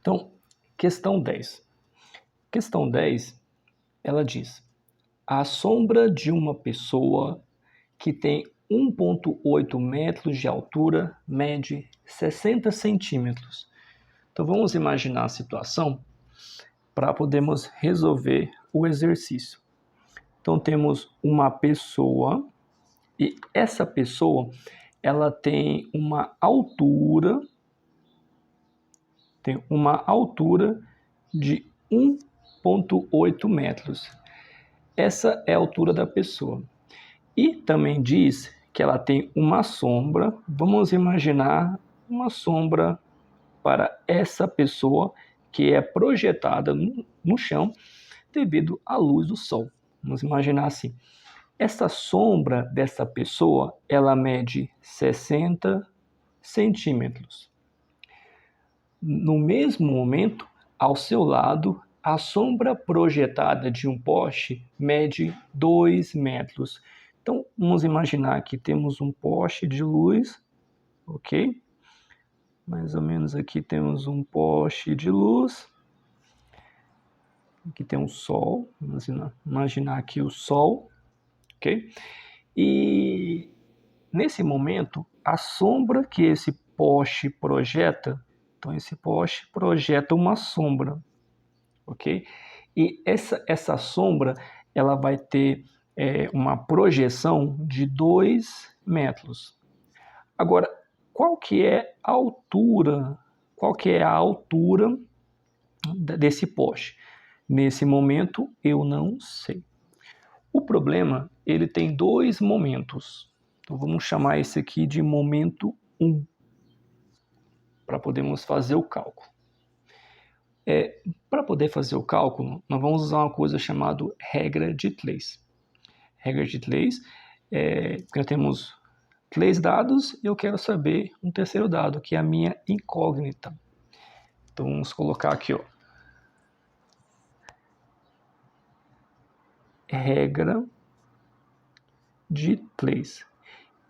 Então, questão 10. Questão 10, ela diz: a sombra de uma pessoa que tem 1,8 metros de altura mede 60 centímetros. Então, vamos imaginar a situação para podermos resolver o exercício. Então, temos uma pessoa e essa pessoa ela tem uma altura de 1,8 metros. Essa é a altura da pessoa. E também diz que ela tem uma sombra. Vamos imaginar uma sombra para essa pessoa que é projetada no chão devido à luz do sol. Vamos imaginar assim. Essa sombra dessa pessoa, ela mede 60 centímetros. No mesmo momento, ao seu lado, a sombra projetada de um poste mede 2 metros. Então, vamos imaginar que temos um poste de luz, ok? Mais ou menos aqui temos um poste de luz. Aqui tem um sol, vamos imaginar aqui o sol, ok? E nesse momento, a sombra que esse poste projeta, então esse poste projeta uma sombra, ok? E essa sombra, ela vai ter uma projeção de 2 metros. Agora, qual que é a altura? Qual que é a altura desse poste? Nesse momento, eu não sei. O problema, ele tem 2 momentos. Então, vamos chamar esse aqui de momento 1, para podermos fazer o cálculo. Para poder fazer o cálculo, nós vamos usar uma coisa chamada regra de Clays. Regra de Clays, porque nós temos 3 dados e eu quero saber um terceiro dado, que é a minha incógnita. Então, vamos colocar aqui, ó. Regra de Clays.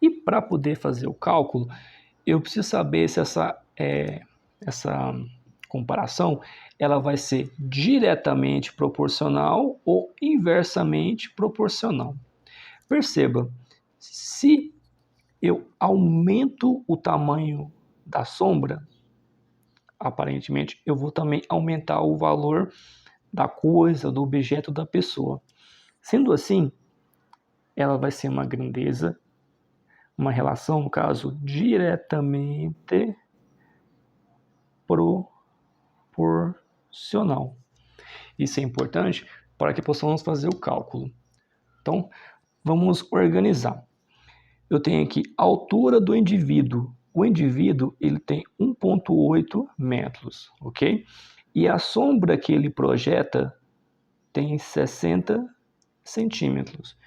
E para poder fazer o cálculo, eu preciso saber se essa comparação ela vai ser diretamente proporcional ou inversamente proporcional. Perceba, se eu aumento o tamanho da sombra, aparentemente eu vou também aumentar o valor da coisa, do objeto da pessoa. Sendo assim, ela vai ser uma grandeza, uma relação, no caso, diretamente proporcional. Isso é importante para que possamos fazer o cálculo. Então, vamos organizar. Eu tenho aqui a altura do indivíduo. O indivíduo ele tem 1,8 metros, ok? E a sombra que ele projeta tem 60 centímetros.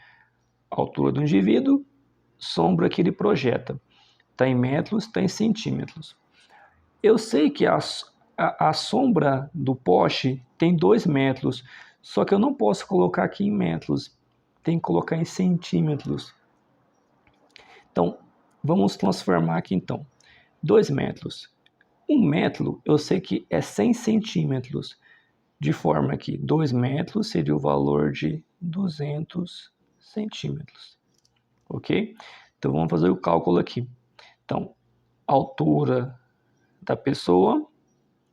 A altura do indivíduo, sombra que ele projeta. Está em metros, está em centímetros. Eu sei que a sombra do poste tem 2 metros, só que eu não posso colocar aqui em metros, tem que colocar em centímetros. Então, vamos transformar aqui então. 2 metros. 1 metro eu sei que é 100 centímetros, de forma que 2 metros seria o valor de 200 centímetros. Ok? Então, vamos fazer o cálculo aqui. Então, altura da pessoa,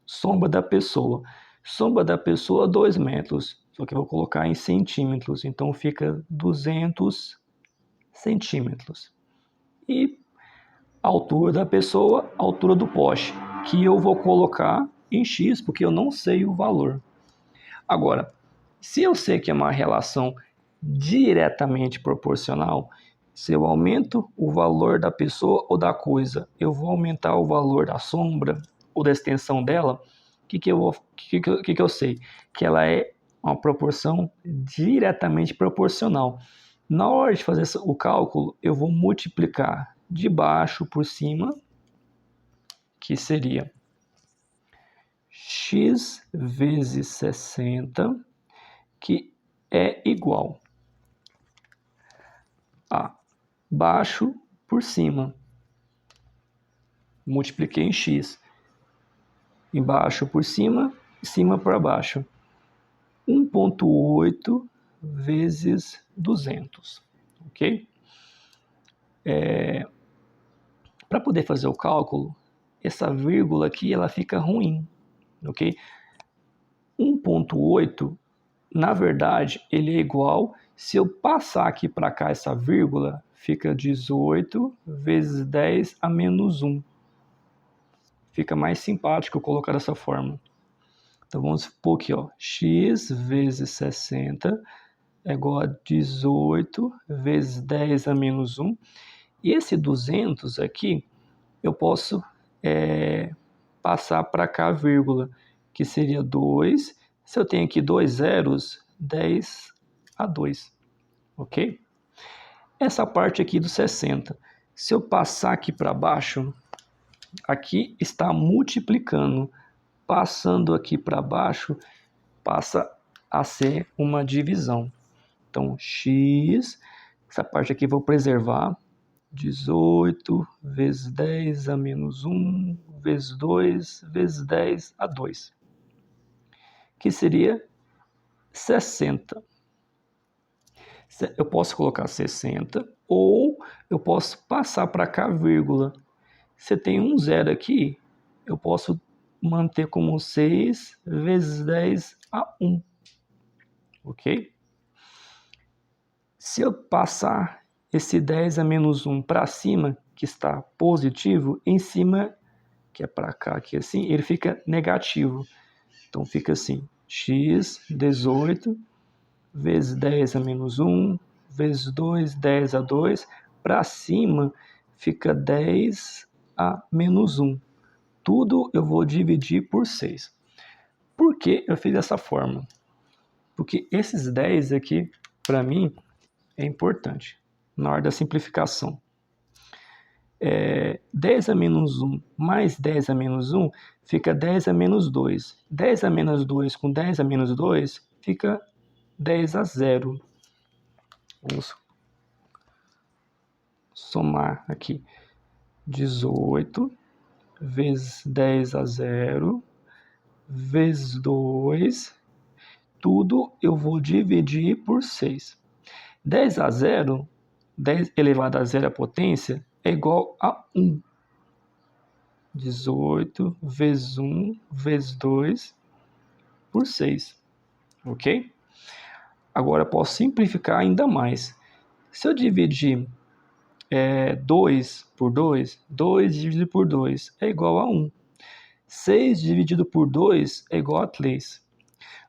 sombra da pessoa. Sombra da pessoa, 2 metros. Só que eu vou colocar em centímetros. Então, fica 200 centímetros. E a altura da pessoa, a altura do poste, que eu vou colocar em X, porque eu não sei o valor. Agora, se eu sei que é uma relação diretamente proporcional, se eu aumento o valor da pessoa ou da coisa, eu vou aumentar o valor da sombra ou da extensão dela, o que eu sei? Que ela é uma proporção diretamente proporcional. Na hora de fazer o cálculo, eu vou multiplicar de baixo por cima, que seria x vezes 60, que é igual a baixo por cima. Multipliquei em x. embaixo por cima, cima para baixo. 1,8 vezes 200, ok? Para poder fazer o cálculo, essa vírgula aqui ela fica ruim, ok? 1,8, na verdade, ele é igual, se eu passar aqui para cá essa vírgula, fica 18 vezes 10 a menos 1. Fica mais simpático eu colocar dessa forma. Então vamos supor aqui, ó, x vezes 60 é igual a 18 vezes 10 a menos 1. E esse 200 aqui, eu posso passar para cá a vírgula, que seria 2. Se eu tenho aqui 2 zeros, 10 a 2, ok? Essa parte aqui do 60, se eu passar aqui para baixo, aqui está multiplicando. Passando aqui para baixo, passa a ser uma divisão. Então, x, essa parte aqui eu vou preservar, 18 vezes 10 a menos 1, vezes 2, vezes 10 a 2, que seria 60. Eu posso colocar 60 ou eu posso passar para cá vírgula. Se tem um zero aqui, eu posso manter como 6 vezes 10 a 1, ok? Se eu passar esse 10 a menos 1 para cima, que está positivo, em cima, que é para cá, aqui assim, ele fica negativo. Então fica assim, x 18 vezes 10 a menos 1, vezes 2, 10 a 2, para cima fica 10 a menos 1. Tudo eu vou dividir por 6. Por que eu fiz dessa forma? Porque esses 10 aqui, para mim, é importante na hora da simplificação. 10 a menos 1 mais 10 a menos 1 fica 10 a menos 2. 10 a menos 2 com 10 a menos 2 fica 10 a 0. Vamos somar aqui. 18 vezes 10 a 0 vezes 2. Tudo eu vou dividir por 6. 10 a 0, 10 elevado a 0 a potência, é igual a 1. 18 vezes 1 vezes 2 por 6. Ok? Agora eu posso simplificar ainda mais. Se eu dividir 2 por 2, 2 dividido por 2 é igual a 1. 6 dividido por 2 é igual a 3.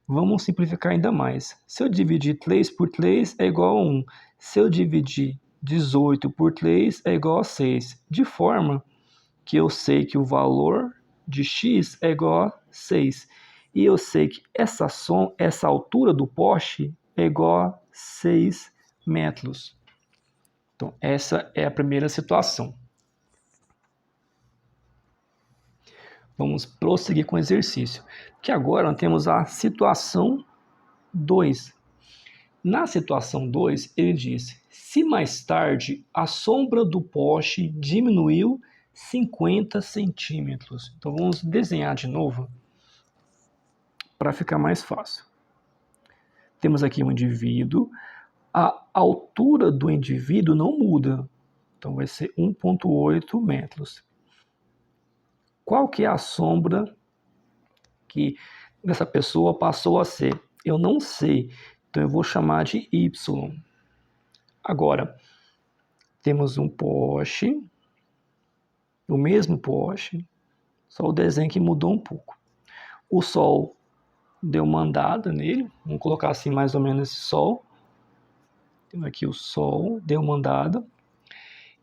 Vamos simplificar ainda mais. Se eu dividir 3 por 3 é igual a 1. Se eu dividir 18 por 3 é igual a 6. De forma que eu sei que o valor de x é igual a 6. E eu sei que essa altura do poste é igual a 6 metros. Então, essa é a primeira situação. Vamos prosseguir com o exercício. Que agora nós temos a situação 2. Na situação 2, ele diz: se mais tarde a sombra do poste diminuiu 50 centímetros. Então vamos desenhar de novo para ficar mais fácil. Temos aqui um indivíduo. A altura do indivíduo não muda. Então vai ser 1,8 metros. Qual que é a sombra que essa pessoa passou a ser? Eu não sei. Então eu vou chamar de Y. Agora, temos um poste, o mesmo poste, só o desenho que mudou um pouco. O Sol deu uma andada nele, vamos colocar assim mais ou menos esse Sol. Temos aqui o Sol, deu uma andada.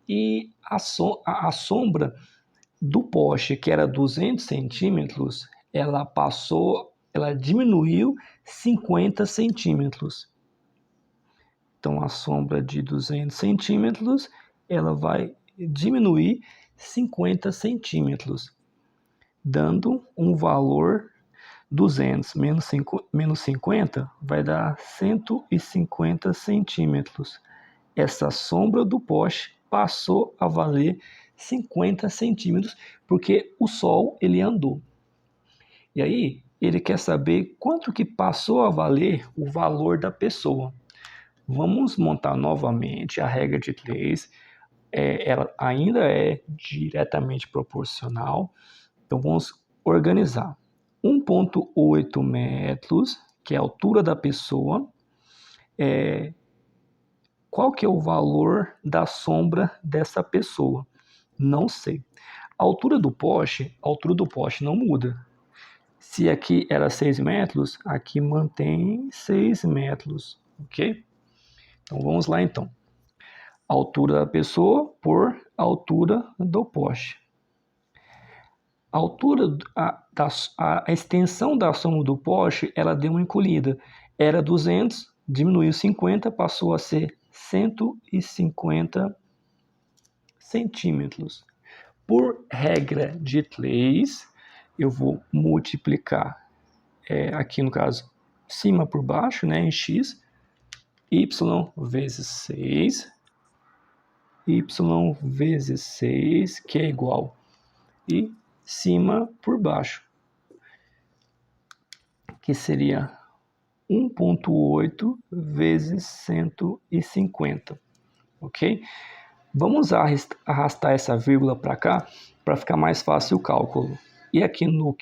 E a sombra do poste, que era 200 centímetros, ela diminuiu 50 centímetros. Então, a sombra de 200 centímetros, ela vai diminuir 50 centímetros, dando um valor 200 menos 50 vai dar 150 centímetros. Essa sombra do poste passou a valer 50 centímetros, porque o Sol ele andou. E aí, ele quer saber quanto que passou a valer o valor da pessoa. Vamos montar novamente a regra de Clays. Ela ainda é diretamente proporcional. Então, vamos organizar. 1,8 metros, que é a altura da pessoa. Qual que é o valor da sombra dessa pessoa? Não sei. A altura do poste não muda. Se aqui era 6 metros, aqui mantém 6 metros, ok? Então vamos lá então. Altura da pessoa por altura do poste. A altura, a extensão da sombra do poste, ela deu uma encolhida. Era 200, diminuiu 50, passou a ser 150 centímetros. Por regra de Clays, eu vou multiplicar, aqui no caso, cima por baixo, né, em x, y vezes 6, y vezes 6, que é igual, e cima por baixo, que seria 1,8 vezes 150, ok? Vamos arrastar essa vírgula para cá, para ficar mais fácil o cálculo. E aqui no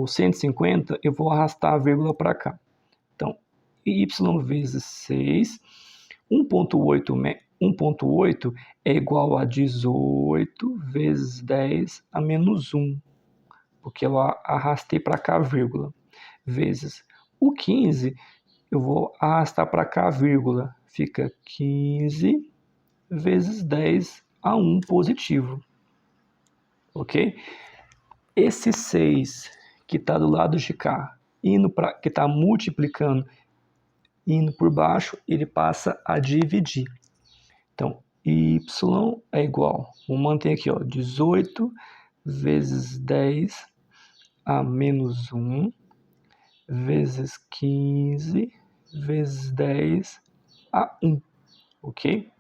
150, eu vou arrastar a vírgula para cá. Então, y vezes 6, 1,8 é igual a 18 vezes 10 a menos 1, porque eu arrastei para cá a vírgula, vezes o 15, eu vou arrastar para cá a vírgula, fica 15 vezes 10 a 1 positivo, ok? Esse 6 que está do lado de cá, que está multiplicando, indo por baixo, ele passa a dividir. Então, y é igual, vamos manter aqui, ó, 18 vezes 10 a menos 1, vezes 15 vezes 10 a 1, ok?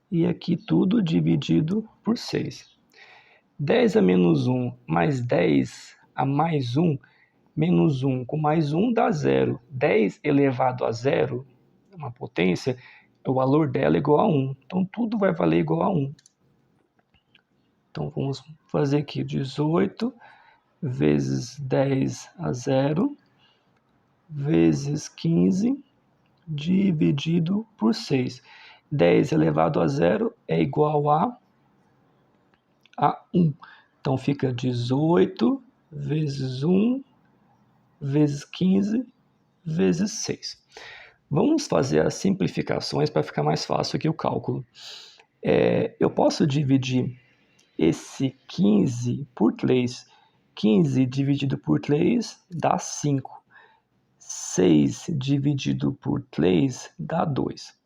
E aqui tudo dividido por 6. 10 a menos 1 mais 10 a mais 1, menos 1 com mais 1 dá 0. 10 elevado a 0, uma potência, o valor dela é igual a 1. Então, tudo vai valer igual a 1. Então, vamos fazer aqui 18 vezes 10 a 0, vezes 15, dividido por 6. 10 elevado a 0 é igual a 1. Então, fica 18 vezes 1, vezes 15, vezes 6. Vamos fazer as simplificações para ficar mais fácil aqui o cálculo. Eu posso dividir esse 15 por 3. 15 dividido por 3 dá 5. 6 dividido por 3 dá 2.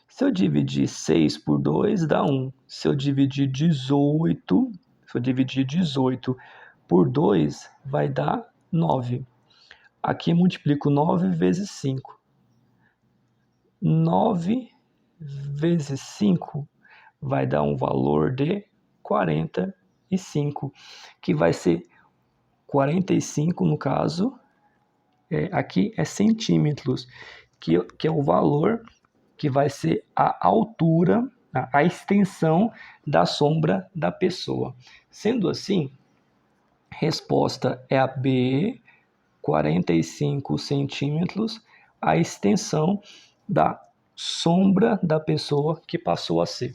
Se eu dividir 6 por 2, dá 1. Se eu dividir 18 por 2, vai dar 9. Aqui multiplico 9 vezes 5. 9 vezes 5 vai dar um valor de 45, que vai ser 45, no caso, aqui é centímetros, que é o valor que vai ser a altura, a extensão da sombra da pessoa. Sendo assim, resposta é a B, 45 centímetros, a extensão da sombra da pessoa que passou a ser.